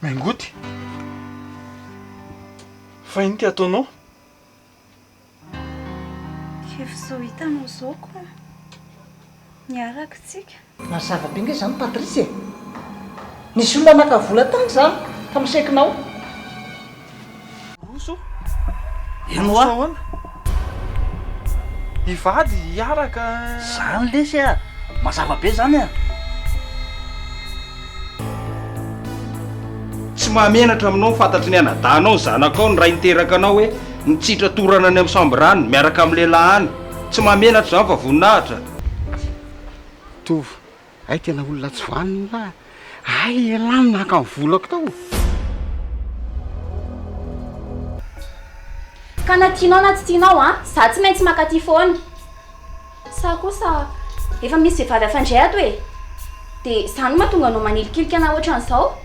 Maingoty, fa iny ty ataonao? Kefizao hitanao izao koa niaraka tsika. Mazava be nge zany Patrice e. Nisy olona naka vola tany za ka misaikinao. Roso? Ino a? Ahoana? Hivady hiaraka. Zany lesy a. Mazava be zany a. Tsy mahamenatra aminao fantatry ny anadanao zanakao ny ray niteraka anao hoe nitsitra torana any amin'ny sambrany miaraka amin'ny lehilahy any. Tsy mahamenatra zany fa voninahitra. Tovy, ay tena olona tsy vanina. Ay elany naka ny volako tao. Ka na tianao na tsy tianao za tsy maintsy makaty foana. Sa kosa efa misy vehivavy afandray ato e. Dia zany mahatonga anao manilikilika na ohatran'izao.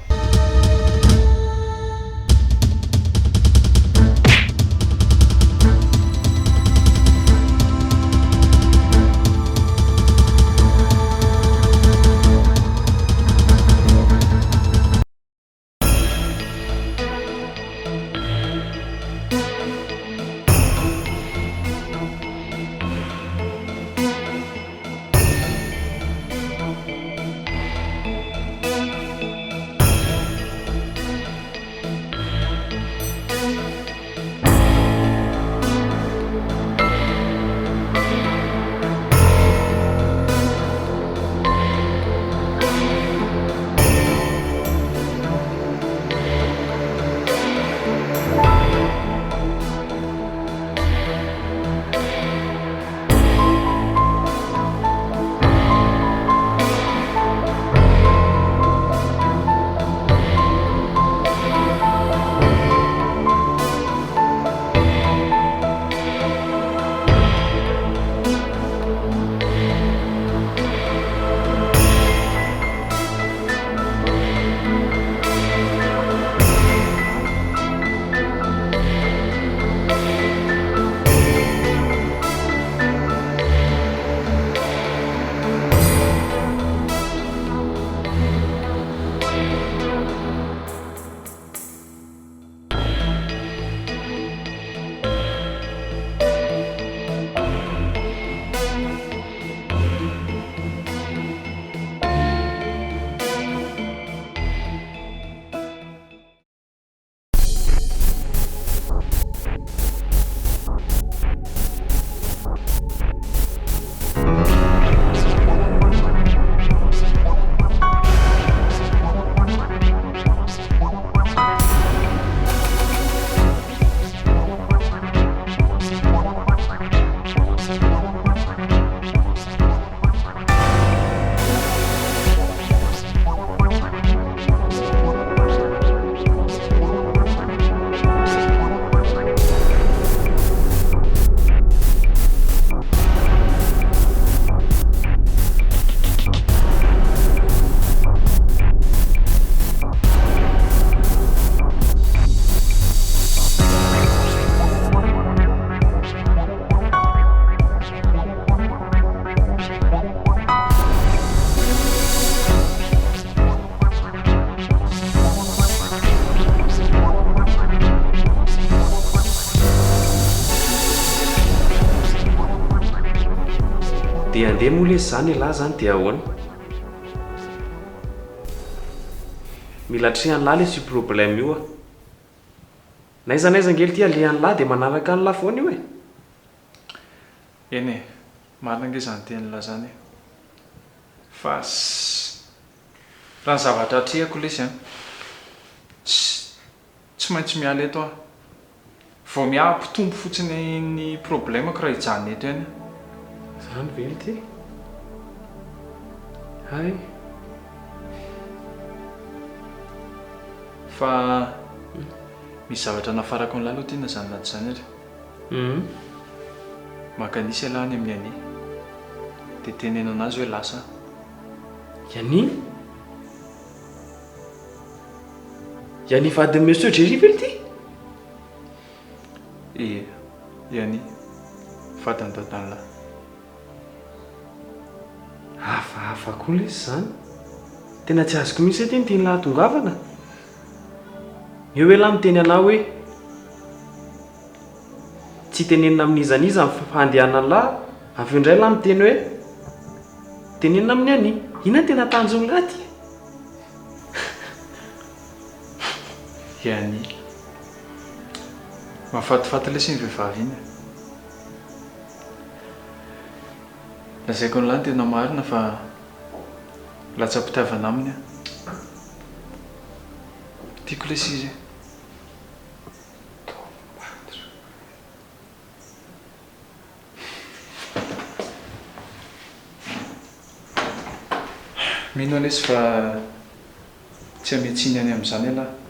dia andeha moa lesy zany lahy zany dia ahoana mila trehan'ny lahy lesy io problème io naiza ngely ty alehan'ny lahy dia manaraka ny lahy foana io e eny e marina nge zany teny lahy zany fa raha ny zavatra atrehako lesy tsy maintsy miala eto vao miampitombo fotsiny ny problèmako raha hijanona eto eny zany vely ty hay fa misy zavatra nafarako ny lahy aloha tiana zany naty zany ary makanisy alahy any amin'ny any dia teneno anazy hoe lasa yani yani vadin'ny monsieur Jéry vely ty yani vadiny dadany lahy hafahafa koa lesy zany tena tsy azoko misy ety ny tiany lahy tongavana eo hoe lahy miteny anahy hoe tsy tenenina amin'izaniza ny fandehanany lahy avy eo indray lahy miteny hoe tenenina amin'ny any ina tena tanjony raty iany mahafatifaty ilay sy ny vehivavy iny lazaiko ny lahy tena marina fa latsa-pitiavana aminy tiako ilay sy izy mino anesy fa tsy ametsiny any amin'izany alahy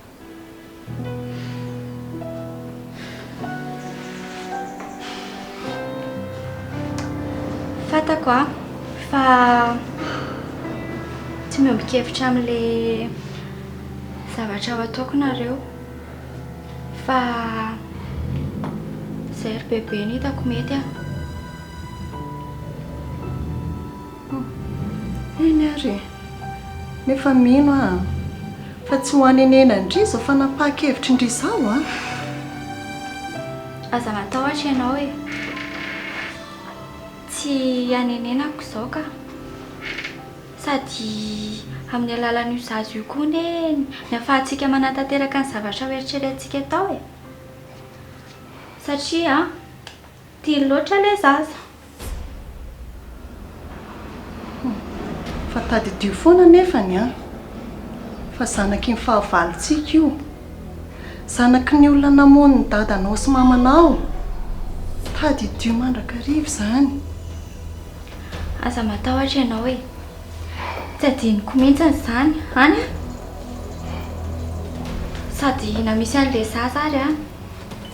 fatako fa tsy miombikevitra amin'ilay zavatra ho ataoko nareo fa izay ry bebe ny hitako mety eny ary nefa mino fa tsy ho anenena indriza fa napahakevitra indrizao aza natao ohatra ianao hoe tsy anenenako izao ka sady amin'ny alalan'io zazo io koa ny ahafahantsika manatanteraka ny zavatra hoeritreretintsika tao satria tiany loatra ilay zaza fa tadidio foana nefany fa zanaky ny fahavalontsika io zanaky ny olona namony ny dadanao sy mamanao tadidio mandrakarivo izany aza matahotra ianao hoe tsy adiniko mihitsy izany any sady na misy an'ilay zaza ary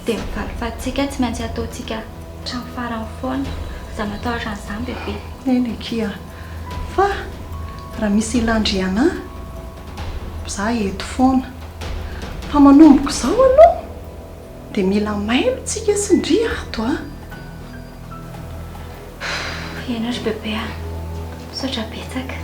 dia mivalifatsika tsy maintsy ataontsika trano farany foana aza matahotra an'izany bebe eny ekia fa raha misy ilandriana za eto foana fa manomboko izao aloha dia mila mailo tsika sy ndry ato ena ry bebe misaotra betsaka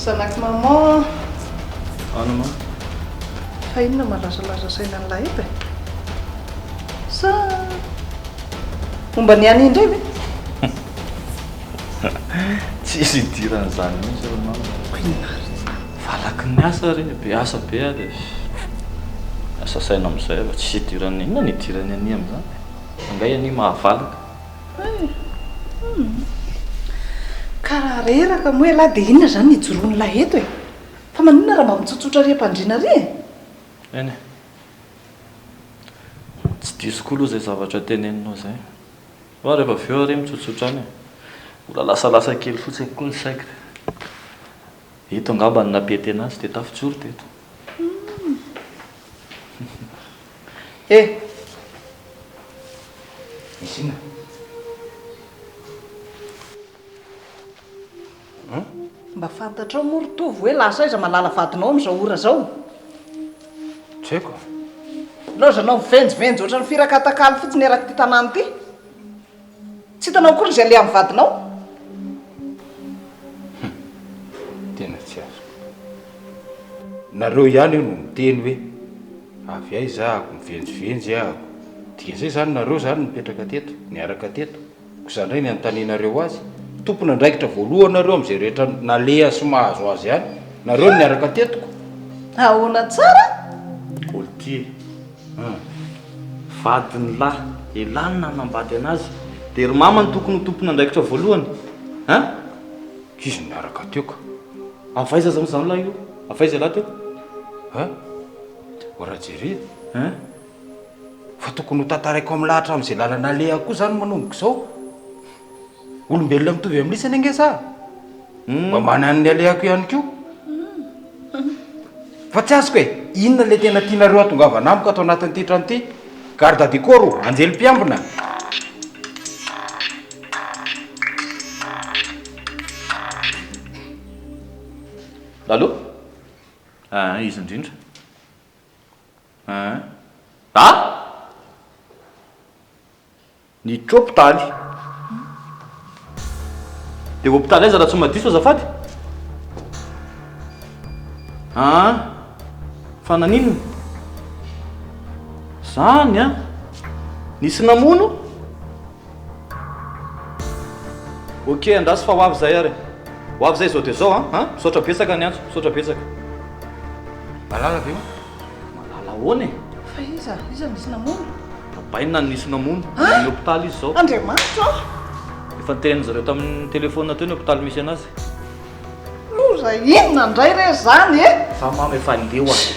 zanaky maman anoma fa inona marazalaza saina an'ilay eto sa momba ny any indray ve tsisy idiran'izany mihitsy valaky ny asa re be asa be dia asa saina amin'izay fa tsisy idirany inona ny idirany any amin'izany angay any mahavalaka karaha reraka moa lahy dia inona izany nijoroan'ilay eto fa maninona raha mba mitsotsotra re-pandriana re eny tsy diso koa aloha izay zavatra teneninao izay fa rehefa aveo re mitsotsotra any mbola lasalasa kely fotsiny koa ny saika eto angamba ny napety anazy dia tafijoro teto misy ina mba fantatrao morotovy hoe lasa iza malala vadinao amin'izao ora zao tsy haiko lozanao mivenjivenjy ohatra ny firakatakaly fotsiny eraky ty tanàny ty tsy hitanao kory izay le amin'ny vadinao tena tsy azo nareo ihany io no miteny hoe avy ay zahako mivenjivenjy ahako dia zay zany nareo zany mipetraka teto niaraka teto ko izany indray ny anontanianareo azy tompona ndraikitra voalohanareo amin'izay rehetra naleha sy mahazo azy ihany nareo niaraka tetoko ahoana tsara olty vadiny lahy elany na nambady anazy dia ry mama ny tokony tompona ndraikitra voalohany izy niaraka teoka avaiza zany izany lahy io avaiza lahy teo orajery fa tokony ho tantaraiko amin'ny lahatra amin'izay lalana lehako koa zany manomboko izao. Olombelona mitovy amin'isany ange za mba manany ny alehako ihany koa. Fa tsy azoko hoe inona le tena tianareo atongavana amiko atao anatin'ity trano ity. Garde du corps, anjely mpiambina. Allô? Izy indrindra. Ny hôpitaly. Dia hôpitaly aiza raha tsy madiso azafady? Fa naninona? Zany a? Nisy namono? Ok, andasy fa ho avy zay ary. Ho avy zay zao dia zao misaotra betsaka ny antso, misaotra betsaka. Malala ve? Malala ahoana e? Fa iza nisy namono. Bainina ny nisy namono. Ny hôpitaly izy zao. Andriamanitra Efa niteneniny zareo tamin'ny telefaonina teo ny hôpitaly misy anazy. loza inona indray re zany e? Fa mamy efa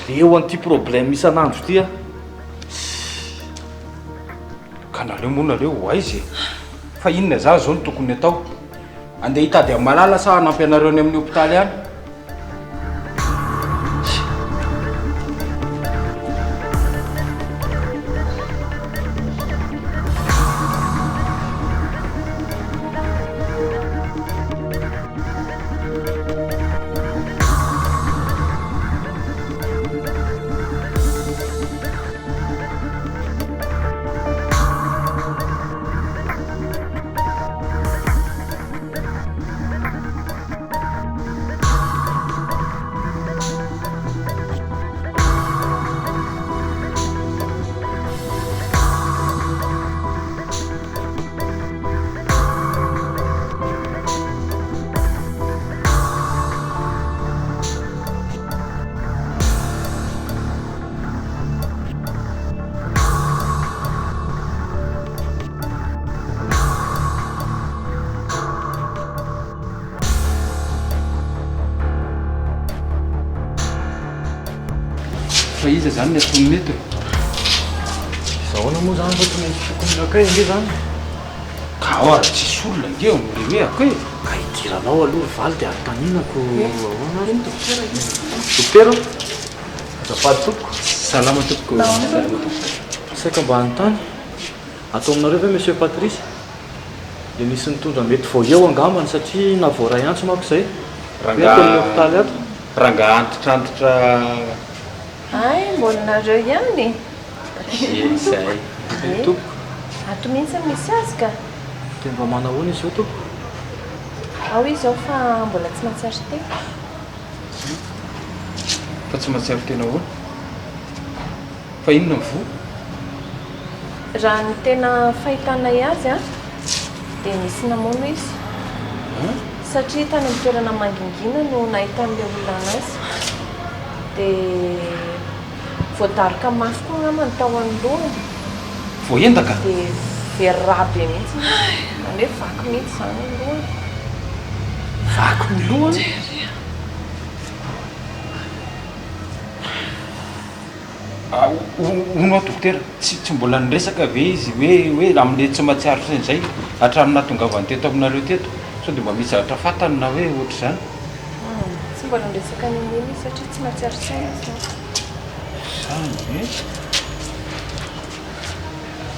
leo an'ity problème isan'andro ity a. Ka nareo moa nareo ho aizy e. Fa inona za zao no tokony atao? Andeha hitady amin'ny malala sa hanampy anareo any amin'ny hôpitaly any? Fa iza zany ny aton'ny eto? Zahoana moa zany fa tsy maintsy tokony akay nge zany. Ka ary tsisy olona nge am'le hoe akay. Ka hidiranao aloha valy dia anotaninako ahoana azy. Dokotera? Azafady tompoko. Salama tompoko. Saika mba anontany. Atao aminareo ve monsieur Patrice? Dia nisy nitondra mety vao eo angambany satria na vao ray antso manko izay. Atao hôpitaly ato. Rangaha antitrantitra. Ay, mbola nareo ihany. Izay. Tompoko. Ato mihitsy misy azy ka. Dia mba manahoana izy io tompoko? Ao izy zao fa mbola tsy mahatsiaro tena. Fa tsy mahatsiaro tena ahoana? Fa inona ny voa? Raha ny tena fahitanay azy dia nisy namono izy. Satria tany amin'ny toerana mangingina no nahitan'ilay olona anazy. Dia voadaroka mafy koa angamba ny tahony lohany. Voaendaka? Dia verra be mihitsy. Zany hoe vaky mihitsy zany ny lohany. Vaky ny lohany? Ono dokotera, tsy mbola niresaka ve izy hoe amin'le tsy mahatsiaro izay hatramin'ny nahatongavany teto aminareo teto? Sao dia mba misy zavatra fantany na hoe ohatr' izany? Tsy mbola niresaka nin'iny izy satria tsy mahatsiaro saina izy. Zany e?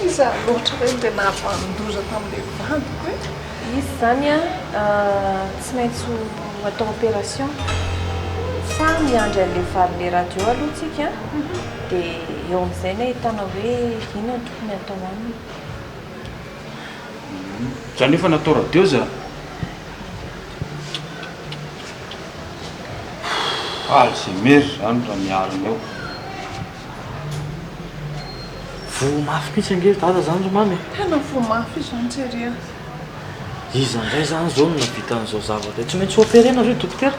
Iza loatra hoe dia nahavanondoza tamin'ilay vandiko e? Izy zany tsy maintsy atao opération fa miandry an'ilay valin'ilay radio aloha tsika dia eo amin'izay no ahitana hoe inona no tokony atao aminy. Zany efa natao radio za? Alzheimer zany raha miarina eo. Vo mafy mihitsy ange dada zany ro mamy. Tena vo mafy izany tseria. Iza indray zany zao no navita an'izao zavatra. Tsy maintsy opéré nareo dokotera?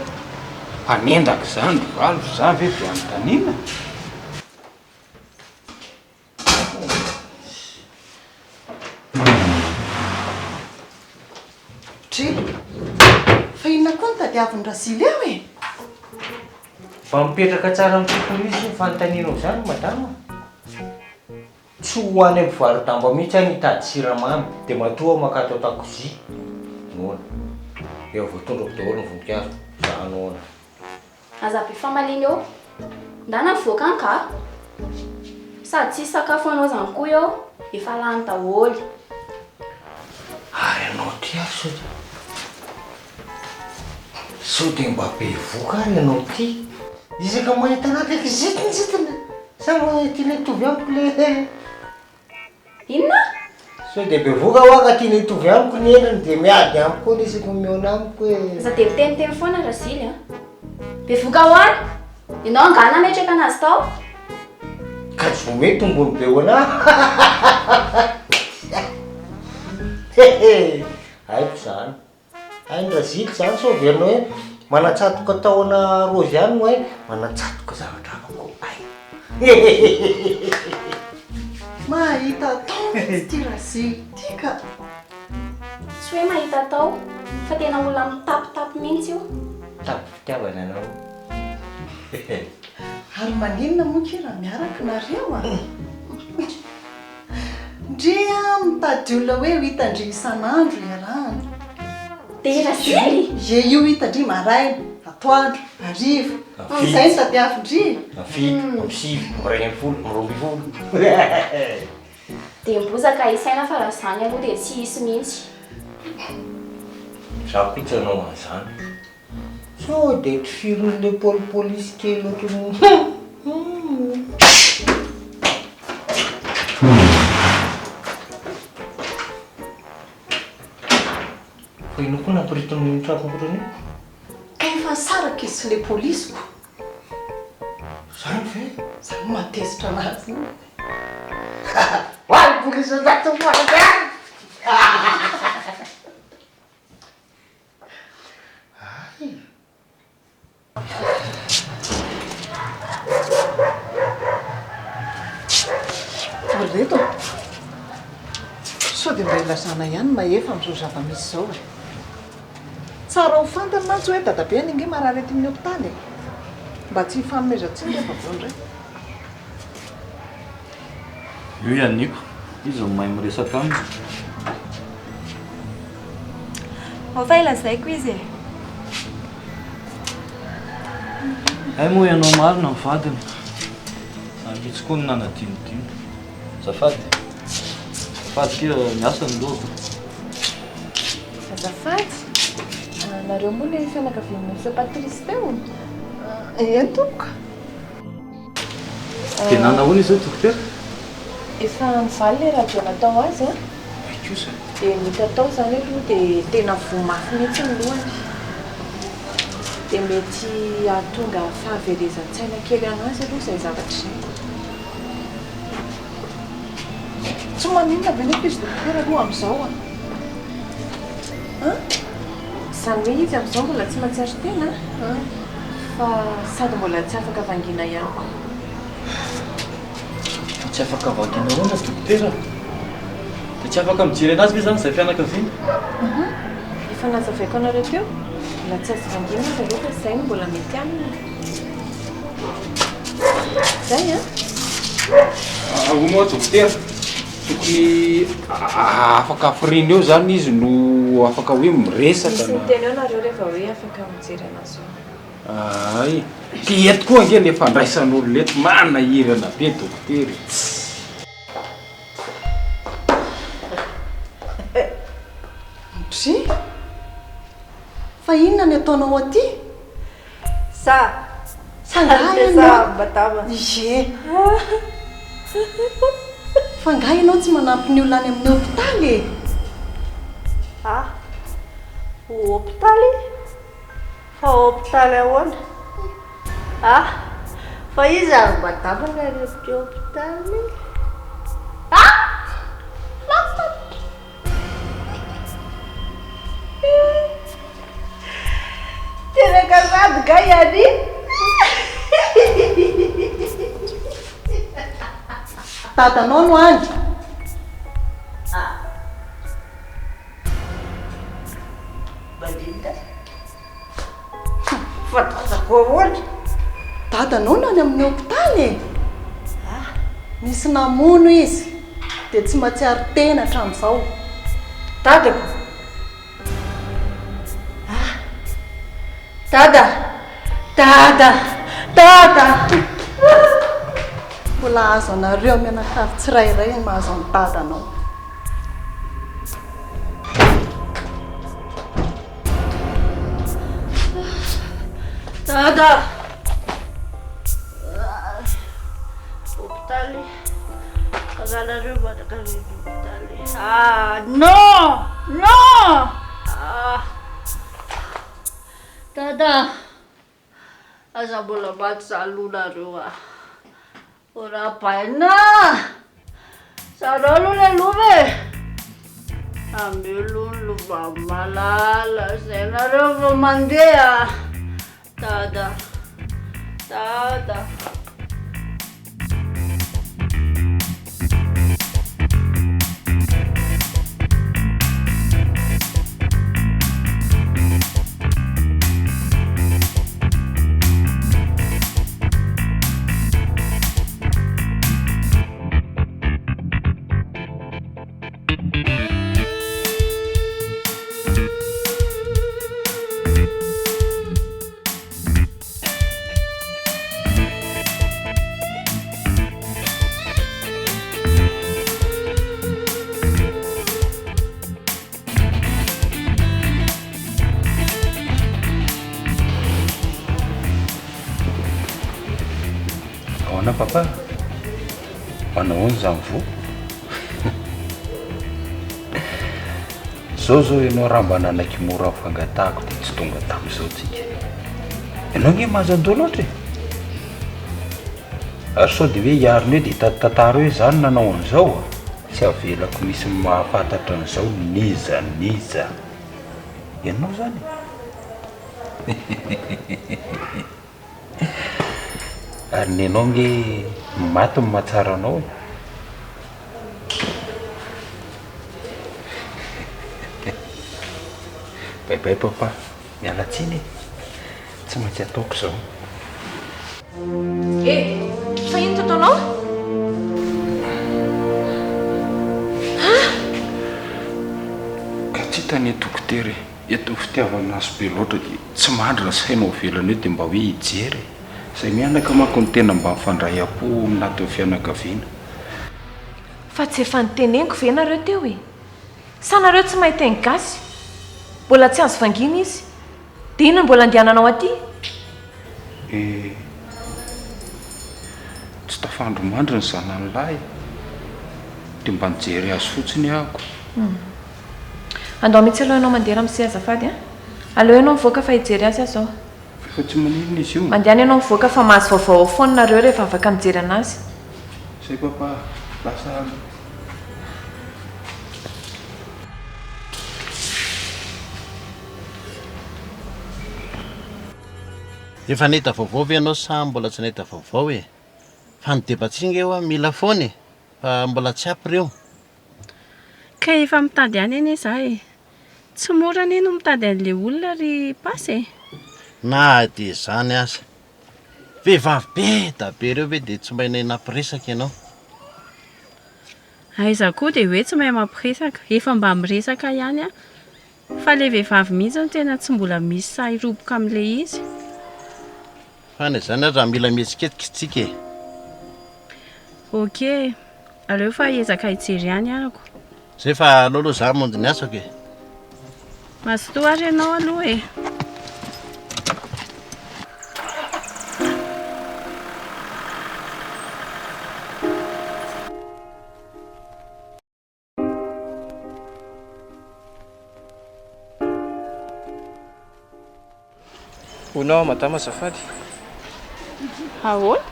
Hanendaka zany valo za ve dia anontaniana? Fa inona koa ny tadiavin'ny Rasily eo e? Fa mipetraka tsara amin'ny tokony izy ny fanontanianao izany madama. Tsy tsy hoany amin'ny varitamba mihitsy any hitady siramamy dia matoa makato atakozia noana eo voatondrako daholo ny voninkazo za noana aza be famaliny eo ndana voaka any ka sady tsisy sakafo anao zany koa eo efa lany daholo ary anao ty aso sao dia mba be voka ary ianao ty izaka mahita anaky zitiny sa tiana hitovy amiko le inona sao dia be voka hoaka tiana hitovy amiko ny endriny dia miady amiko koa nisako miona amiko hoe za dia miteniteny foana rasily a be voka hoany ianao angana metraka anazy tao ka tsy vomety tombony be hoana haiko zany hainy razily zany sao verinao hoe manatsatoka taona rozy ihany no hoe manatsatoka zavatra amako ay mahita tao ty razily ty ka tsy hoe mahita tao fa tena olona mitapitapy mihitsy io tapy fitiavana anao ary maninona moa ke raha miaraka nareo a ndrea mitady olona hoe ho hitandry isan'andro iarahana dia rasily ye io hitandry maraina atoandro arivo zay sady afindry amfito amsivy mirainfolo mirombifolo dia mbozaka isaina fa raha zany aloha dia tsy hisy mihitsy za koa tsy anao an'izany sao dia tsy firon'le polipolisy kely ohatrany fa ino koa nampiritony traponkotrany efa saraka izy sy le polisiko zany ve zany matezitra anazy io hoany polisy zato foaka reto sao dia mba ilazana ihany mahefa amin'izao zava-misy izao e tsara ho fantany mantsy hoe dadabe any inge marary ety amin'ny hopitaly mba tsy hifanomezantsika efa avao indray io ianiko izy no mahay miresaka aminy fa ilazaiko izy e ay moa ianao marina mivadina angitsy koa ny nanadinodino zafady kira miasa ny loako azafady nareo moa le fianakaviana se Patrice teo entoka dia nanahoana izy eo dokotera efa nivaly le raha vao natao azy a aikosa dia mety atao zany aloha dia tena vomafy mihitsy ny lohany dia mety ahatonga fahaverezan-tsaina kely anazy aloha izay zavatra izay tsy maninona be nefa izy dokotera aloha amin'izao a izany hoe izy amin'izao mbola tsy matsiary tena fa sady mbola tsy afaka vangina ihany koa tsy afaka vakina hoana dokotera dia tsy afaka mijery anazy ve zany izay fianakaviana efa nazavaiko anareo teo mbola tsy azo vangina izy aloha fa izay no mbola mety aminy zay a omoa dokotera tokony afaka afiriny eo zany izy no afaka hoe miresaka misy nyteny eo nareo rehefa hoe afaka mijery anazy eo ay tiety koa ange ny fandraisan'olo leto manahirana be dokotera dry fa inona ny ataonao aty ye fa nga ianao tsy manampy ny olona any amin'ny hopitaly hopitaly fa hopitaly ahoana fa izy ary badabana repotra hopitaly tena kasady ga ihany tatanao no andry balinda fatazako ahoana dadanao no any amin'ny hopitaly misy namono izy dia tsy mahatsiaro tena hatramin'izao. Dadako. Dada. Dada. Dada. Mbola azo anareo mianakavy tsirairay ny mahazo ny dadanao. Dada. Hôpitaly. Angalareo manakareny hôpitaly. Non. Non. Dada. Aza mbola maty zalonareo ora paina. Sarao aloha le love. Ambelony lova malala zay nareo vao mandeha. Dada. Dada. Papa, manao zany vo zao ianao raha mba nanaky mora fangatahako dia tsy tonga tamin'izao tsika. Ianao nge mahazandao loatra ary sao dia hoe hiariny hoe dia tantara hoe zany nanao an'izao tsy avelako misy mahafantatra an'izao niza ianao zany. Ary ny ianao nge maty ny mahatsara anao. Bye papa, miala tsiny tsy maintsy ataoko izao. Fa ino totanao? Ka tsy hitany dokotera eto fitiavana azy be loatra dia tsy mandry sainao velany eo dia mba hoe hijery izay mianaka manko ny tena mba mifandray am-po anaty fianakaviana. Fa tsy efa niteneniko ve nareo teo e? Sa nareo tsy mahita ny gasy? Mbola tsy azo vangina izy. Dia ino mbola andehananao aty? Tsy tafandromandry ny zanany lahy dia mba nijery azy fotsiny ahako. Andao mitsy aloha ianao mandeha amin'ny azafady a. Aleo ianao mivoaka fa hijery azy azo. Fa tsy maninona izy io. Mandehana ianao mivoaka fa mahazo vaovao foana nareo rehefa afaka mijery anazy. Zay papa, lasa efa nahita vaovao ve ianao sa mbola tsy nahita vaovao e? Fa ny debatsinga eo mila foana e, fa mbola tsy apy ireo. Ka efa mitady any anie za e. Tsy mora anie no mitady an'le olona ry pasy e. Na dia zany aza. Vehivavy be da be ireo ve dia tsy mba hinay nampiresaka ianao? Aiza koa dia hoe tsy mahay mampiresaka. Efa mba miresaka ihany a. Fa le vehivavy mihitsy no tena tsy mbola misy sahy roboka amin'le izy. Fa ny zany raha mila mihetsiketsika isika e. Ok, aleo fa hiezaka hijery ihany ahako. Zay fa aloha za mondy ny asako e. Mazotoa ary ianao aloha e. Honao madama azafady. Ahoana?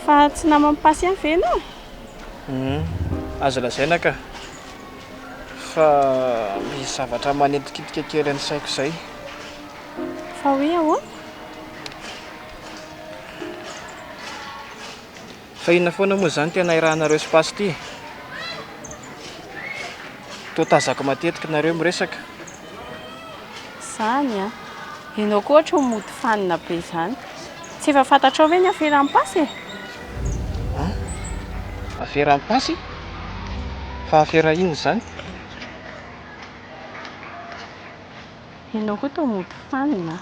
Fa tsy namany pasy ihany ve ianao? Azo lazaina ka. Fa misy zavatra manentikitika kely ny saiko izay. Fa hoe ahoana? Fa inona foana moa zany tena irahanareo sy pasy ity? Toa tazako matetika nareo miresaka. Zany a. Ianao koa ohatra mody fanina be izany. Tsy efa fantatrao ve ny afera amin'ny pasy e? Afera amin'ny pasy? fahafirahina zany. Ianao koa toa mampifanina.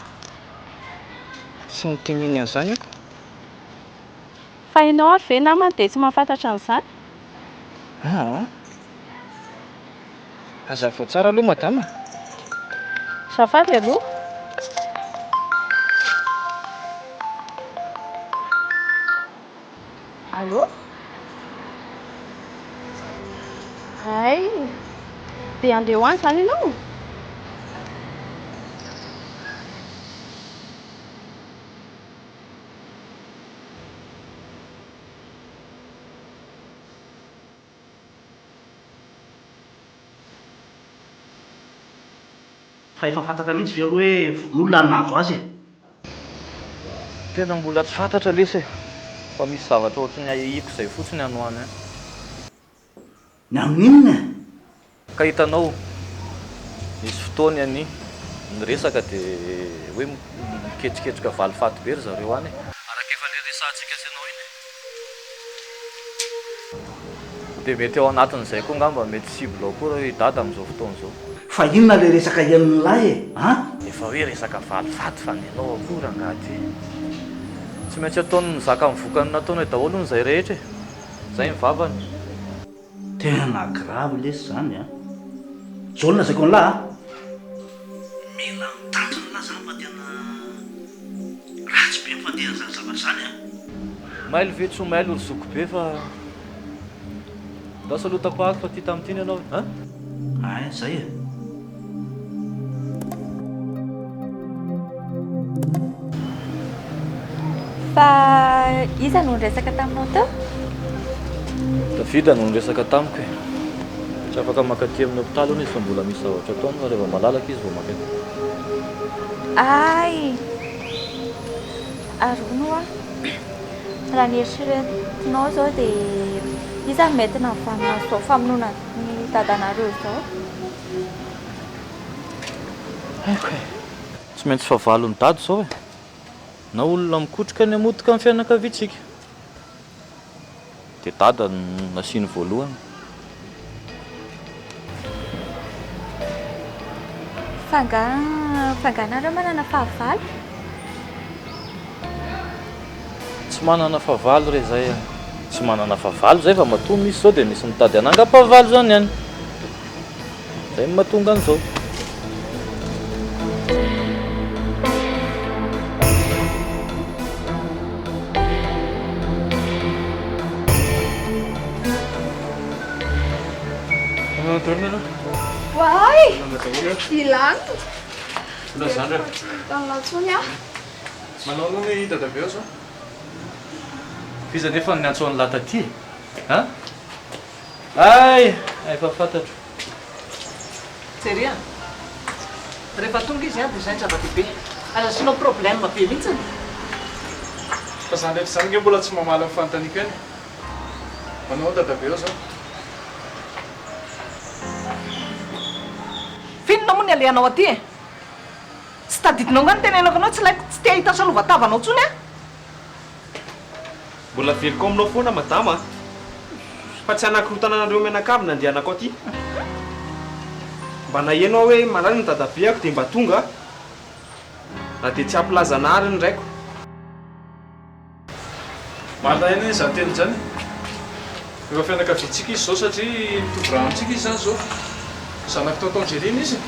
Sy nitininy an'izany aho. Fa ianao ary ve namana dia tsy mahafantatra an'izany? Aza vao tsara aloha madama. Zafady aloha. Allô? Ay, dia andeha hoany izany ianao? Fa efa fantatra mihitsy ve hoe olona nazo azy e? Tena mbola tsy fantatra lesy e. Fa misy zavatra ohatrany ahihiko izay fotsiny anohany. Ny amin'inona? Ka hitanao, misy fotoany any niresaka dia hoe miketriketrika valifaty be ry zareo any. Araka efa le resantsika sy anao iny. Dia mety ao anatin'izay koa ngamba mety sibolao koa raha dada amin'izao fotoan'izao. Fa inona le resaka ian'ny lahy e? Efa hoe resaka valifaty fa nenao akory angaty. Tsy maintsy ataony nizaka mivokany nataony daholo n'izay rehetra e. Zay ny vavany. Tena grave lesy zany a. Jaolina zay koa ny lahy mila mitandrina lahy zany fa tena ratsy be mifandeha an'izany zavatra zany a. Mailo ve tsy ho mailo ry zoko be fa lasa lotapahako fa ty tamin'itiny ianao Ay, zay e. Fa iza no niresaka taminao teo? Davida no niresaka tamiko e. Tsy afaka makaty amin'ny hopitaly hono izy fa mbola misy zavatra ataony fa rehefa malalaka izy vao makaty. Ay, arono raha ny eritreretinao zao dia iza mety nahavanona zao famonoana ny dadanareo zao? Tsy maintsy fahavalo ny dady zao e. Na olona mikotrika ny hamotika amin'ny fianakaviantsika. Dia dada no nasiany voalohany. Fanganareo manana fahavalo? Tsy manana fahavalo re zay. Tsy manana fahavalo zay fa matoa misy zao dia misy mitady ananga-pahavalo zany ihany. Zay no mahatonga an'izao. Wai! Hilang. Sudah sadar. Langsung ya. Manolo ny dadabe ao zao. Fiza nefa niantsoan'ny lataty. Ay, efa fantatro. Seria. Rehefa tonga izy dia izay ny zava-dehibe. Aza sinao problème be mihitsy. Fa zany rehetra zany nge mbola tsy mamala ny fanontaniaka any. Manao dadabe ao zao. Finona moa ny alehanao aty e? Tsy tadidinao nga ny tenenako anao tsy te hahita salova-tavanao tsony a? Mbola veliko aminao foana madama. Fa tsy anakorotana anareo mianakavy nandehanako aty. Mba nahenao hoe marary ny dadabeako dia mba tonga. Na dia tsy hampilazana ary ny raiko. Marina izany teny zany. Efa fianakaviantsika izy zao satria mitovy amintsika izy zany zao. Zanako tao Angelina izy.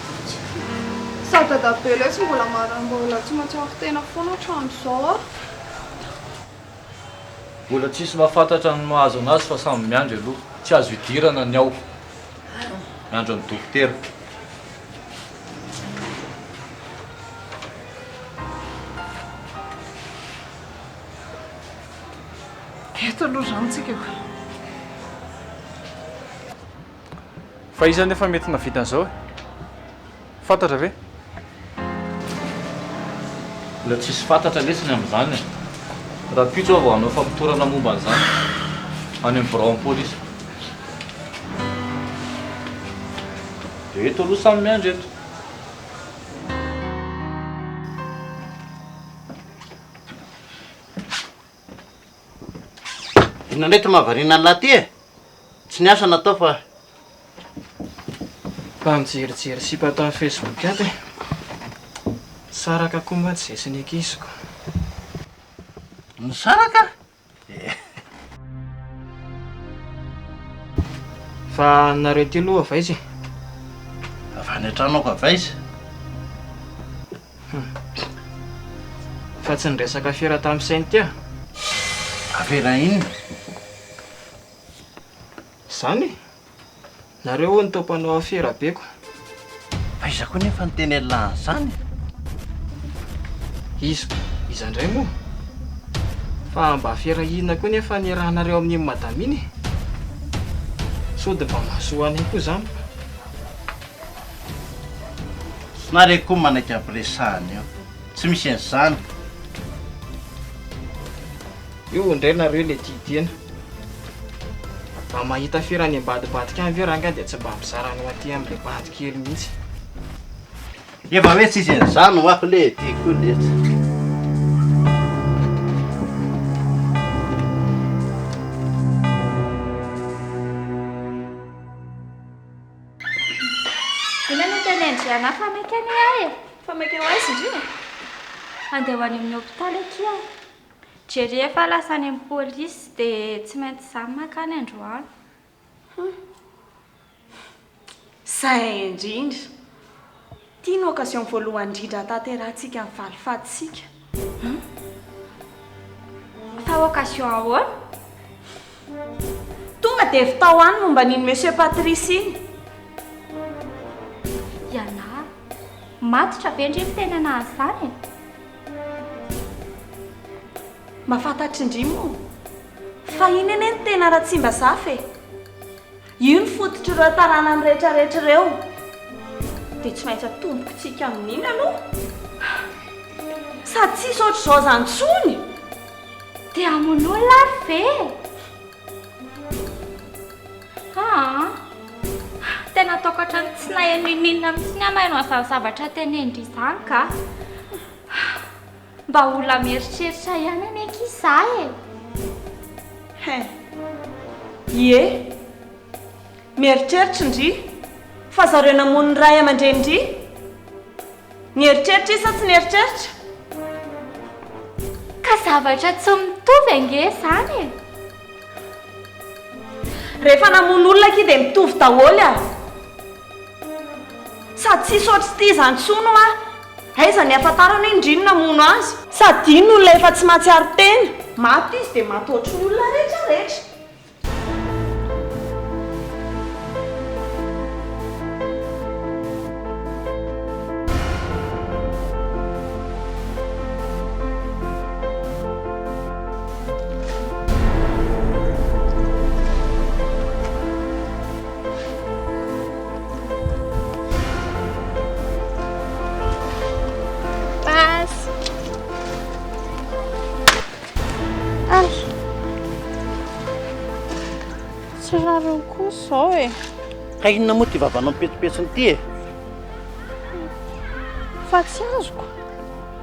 Sa dadabe lesy mbola tsy mahatsiaro tena foana hatramin'izao. Mbola tsisy mahafantatra ny mahazo anazy fa samy miandry aloha. Tsy azo hidirana ny ao. Miandro ny dokotera. Eto aloha zany tsika eo. Fa iza nefa mety navita an'izao e? Fantatra ve? Mbola tsisy fantatra lesiny amin'izany e. Raha pitso avao hanao fampitorana momba an'izany. Any amin'ny bureau police. Dia eto aloha samy miandry eto. Inona indray ty mahavariana ny lahy ty e? Tsy niasa natao fa Mba mijerijery sipa atao amin'ny Facebook ato e. Saraka koa mba tsy zay sy ny ankiziko. Ny saraka? Fa nareo ty aloha va izy? Avy any an-tranao ka va izy? Fa tsy niresaka fiera tamin'ny sainy tya. Afera inona? Zany? Nareo ho ny tompanao afera beko. Fa iza koa nefa ny teny alahany zany? Iza indray moa? Fa mba afera inona koa nefa ny rahanareo amin'iny madama iny? Sody mba mahasoa any koa zany. Nare koa manaiky ampiresahany eo. Tsy misy an'izany. Io indray nareo le tiatiana. Mba mahita fera any ambadibadika any ve ranga dia tsy mba mizara ny aty amin'ilay bady kely mihitsy. Efa hoe tsisy an'izany ho aho le tiako letra. Ina no tenendriana famekany ahy e. Fameka ho aizy indrina? Andeha ho any amin'ny hôpitaly aty aho. Jery efa lasa any amin'ny pôlisy dia tsy maintsy izany makany androany. Zay indrindra. Tia no occasion voalohany indrindra tanterantsika ny valifatsika. Fa occasion ahoana? Tonga dia efa tao any momba n'iny Monsieur Patrice iny. Iana, matotra ve indrimy tena nahazo izany e? Mahafantatry indrimo moa. Fa iny ene ny tena ratsimba zafy e. Io ny fototry ireo taranany rehetrarehetra ireo. Dia tsy maintsy atomboko tsika amin'iny aloha. Sady tsisy ohatr'izao zany intsony. Dia amon'olona ary ve? Tena ataoko ohatrany tsy naheno ininona mihitsiny aho maheno an'izany zavatra tenendry izany ka. Mba olona mieritreritra ihany ane kizahy e. Ie, mieritreritra indry. Fa zareo namono ny ray aman-dreny indry. Nieritreritra isa tsy nieritreritra? Ka zavatra tsy mitovy ange izany e. Rehefa namono olona ki dia mitovy daholo a. Sady tsisy ohatry ity izany tsono a. Aiza ny ahafantarana indriny namono azy. Sady iny olona efa tsy mahatsiaro tena. Maty izy dia maty ohatry ny olona rehetrarehetra. Tsy rariny koa izao e. Ka inona moa ty vavanao mipetsipetsiny ity e? Fa tsy azoko.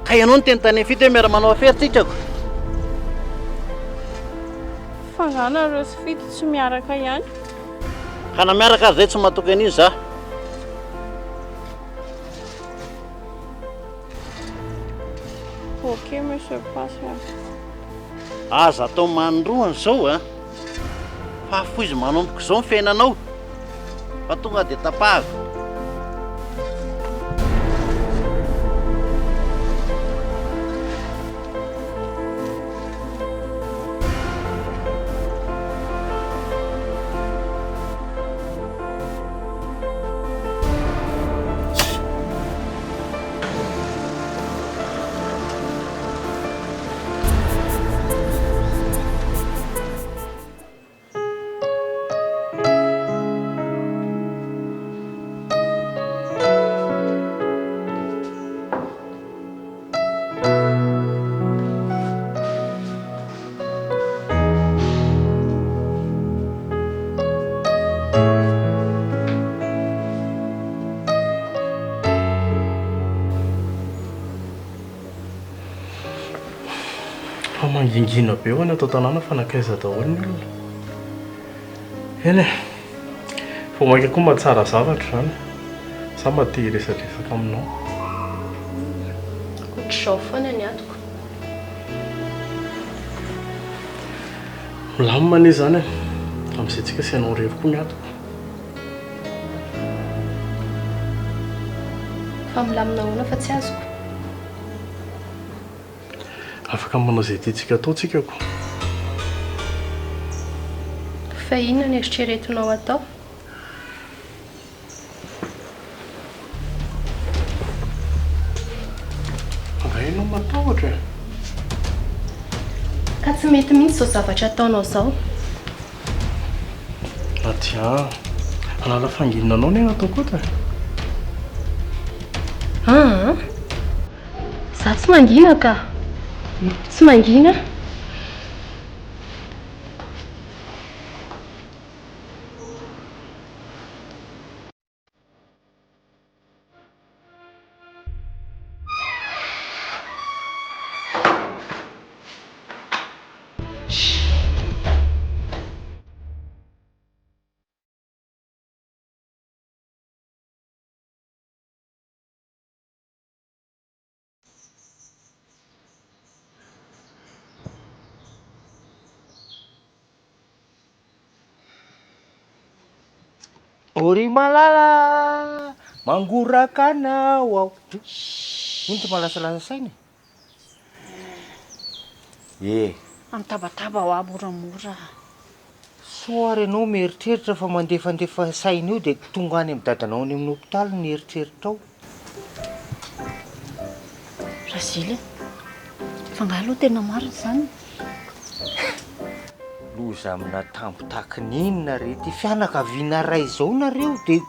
Ka ianao no teny tany fito hoe miara manao aferitsika ko. Fa anganareo sy fito tsy miaraka ihany. Ka na miaraka ary zay tsy mahatoky an'izy za. Ok, monsieur patient. Aza atao manondroany izao a. Fa fo izy manomboka izao ny fiainanao. Fa tonga dia tapahako. Mangingina be ho any atao tanàna fa nankaiza daholo ny olona. Eny e, vao maika koa mahatsara zavatra izany. Sa mba tia resadresaka aminao. Ohatr'izao foana ny atoko. Milamina anie zany amin'izay tsika sy anao rery koa ny atoko. Fa milamina hoana fa tsy azoko. Afaka manao izay tiantsika atao tsika ko. Fa inona ny eritreretinao atao? Angainao matahotra. Ka tsy mety mihitsy izao zavatra ataonao izao. Atia, hanala fanginana anao ny natao koa. Za tsy mangina ka. Tsy mangina. Ory malala mangoraka anao aho. Ino ty malasalasa saina? Amitabataba ho aho moramora. Soary ianao mieritreritra fa mandefandefa saina io dia tonga any amin'ny dadanao any amin'ny hopitaly ny eritreritra ao. Rasily, fa ngahy aloha tena marina izany. Loza amina tampo takininona re ty fianakaviana ray izao nareo dia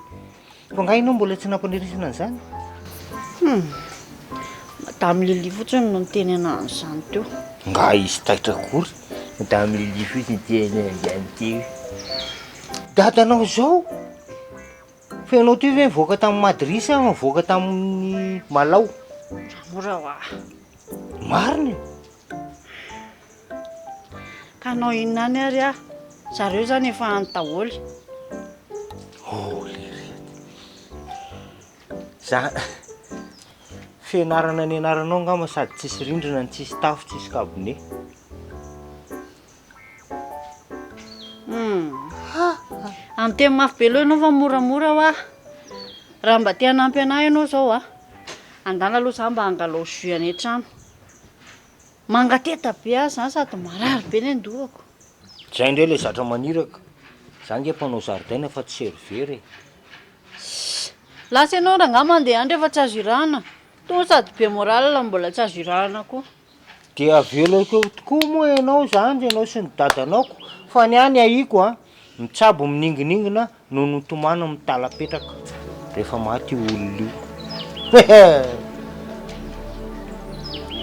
fa ngahy ianao mbola tsy nampanirisina an'izany? Madame Lily fotsiny no niteny an'izany teo. Nga izy taitra akory Madame Lily fotsiny teny an'izany teo. Dadanao izao fa ianao ty ve mivoaka tamin'ny Madrisa mivoaka tamin'ny Malao? Mora ho aho. Marina. Ka anao inona any ary aho? Zareo zany efa any daholo. Za fianarana ny anaranao ngamba sady tsisy rindrina ny tsisy tafo tsisy kabone. Amin'ny teny mafy be loha ianao fa moramora ho aho. Raha mba te hanampy anahy ianao zao andana aloha za mba hangalao jus any an-trano. Mangateta be azy zany sady marary be ny andohako. Zay indray ilay zatra maniraka. Za nge mpanao zaridaina fa tsy servera e. Lasa ianao raha ngah mandeha andry efa tsy azo irahana. Tonga sady be moral la mbola tsy azo irahana koa. Dia avelako tokoa moa ianao zany ianao sy ny dadanao fa ny any ahiko mitsabo mininginingina no notomana mitalapetraka rehefa maty olona io.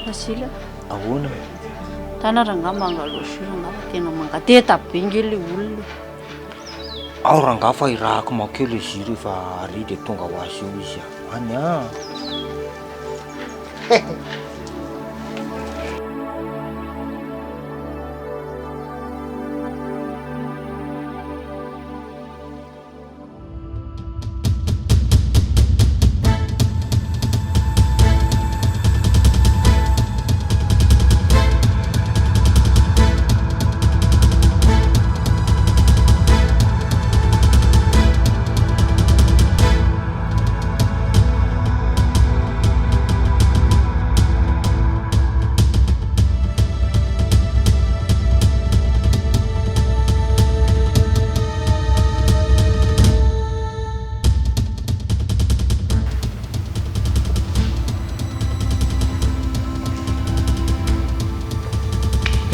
Vasila. Ahoana? Tana raha ngah mangalao jus ngah tena mangateta be nge le olona. Ao raha ngah fa irahako makeo le jus rehefa ary dia tonga ho azy eo izy any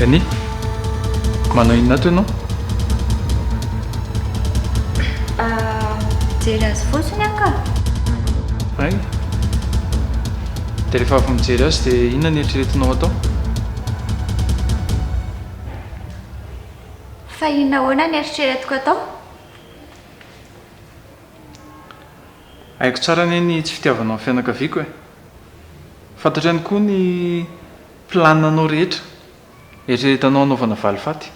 Any, manao inona to ianao? Mijery azy fotsiny aho ka. Ay, dia rehefa avy mijery azy dia inona ny eritreretinao atao? Fa inona ahoana ny eritreretiko atao? Haiko tsara ny tsy fitiavanao amin'ny fianakaviako e. Fantatra ihany koa ny planinanao rehetra. Eritreretanao anaovana valifaty.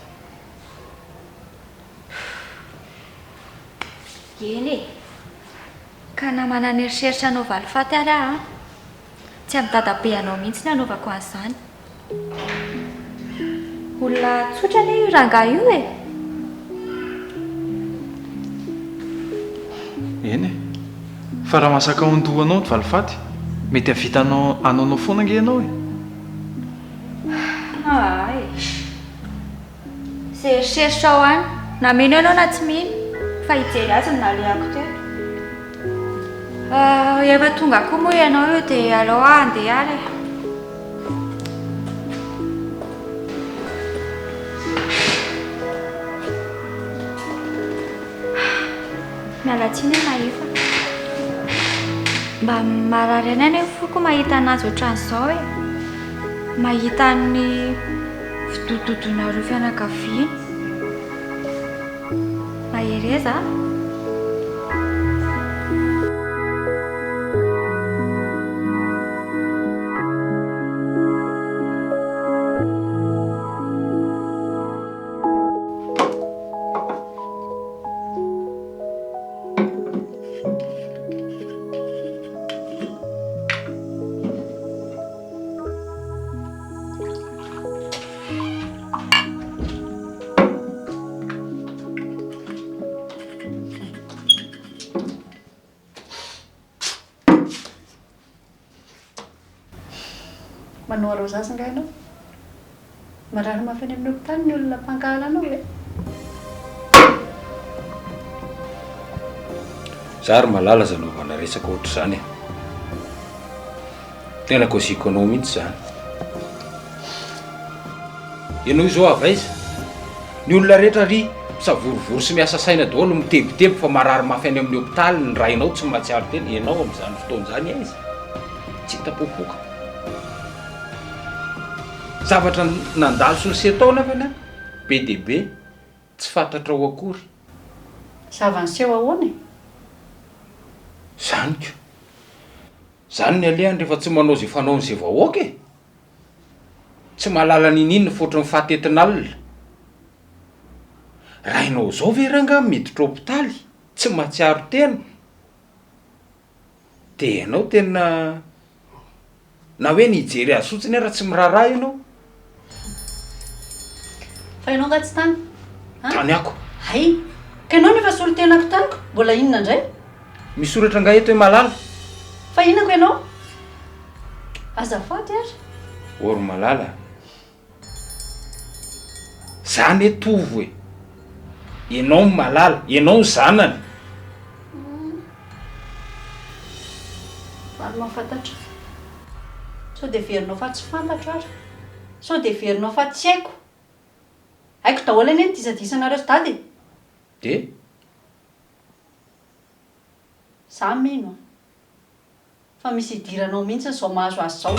Eny e, Ka namana ny eritreritra anao valifaty ary aho. Tsy amin'ny dadabe anao mihitsy ny anaovako an'izany. Olona tsotra anie io rangahy io e. Eny e, fa raha masaka ondohanao ny valifaty, mety havitanao anao foana ange ianao e. Ay, izay eritreritra ao any, na mino ianao na tsy mino, fa hijery azy ny nalehako teto. Efa tonga koa moa ianao io dia aleo andeha ary. Miala tsiny naifa. Mba marary anay ny foko mahita anazy ohatran'izao e. Mahita ny fidododonareo fianakaviana. Mahereza. Manao arosasy nga ianao? Marary mafy any amin'ny hopitaly ny olona mpankala anao e? Zary malala zanaovana resaka ohatr'izany e. Tena koziko anao mihitsy zany. Ianao izao avaiza? Ny olona rehetra ry misavorovory sy miasa saina daholo mitebiteby fa marary mafy any amin'ny hopitaly ny rainao tsy mahatsiaro tena. Ianao amin'izany fotoan'izany aiza? Tsy hita popoka. Zavatra nandalo sy nisy taona avana be dia be tsy fantatra ao akory. Zava-niseho ahoana e? Zaniko. Zany ny alehany rehefa tsy manao izay fanaon'izay vahoaka e. Tsy mahalala ninina foatra ny fahatetin'alina. Rainao zao ve ranga miditra hopitaly tsy mahatsiaro tena. Dia ianao tena na hoe nijery azy fotsiny raha tsy miraharaha ianao. Fa ianao nga tsy tany? Tany ako. Hay, ka ianao nefa solotenako taniko, mbola inona indray? Misoratra nga eto hoe malala. Fa inako ianao? Azafady ary. Oro malala. Zany e tovo e. Ianao ny malala, ianao ny zanany. Maro mahafantatra. Sao dia verinao fa tsy fantatro ary. Sao dia verinao fa tsy haiko. Haiko daholo anie ny disadísanareo sy dady. Dia? Za mino. Fa misy idiranao mihitsy izao mahazo azy zao.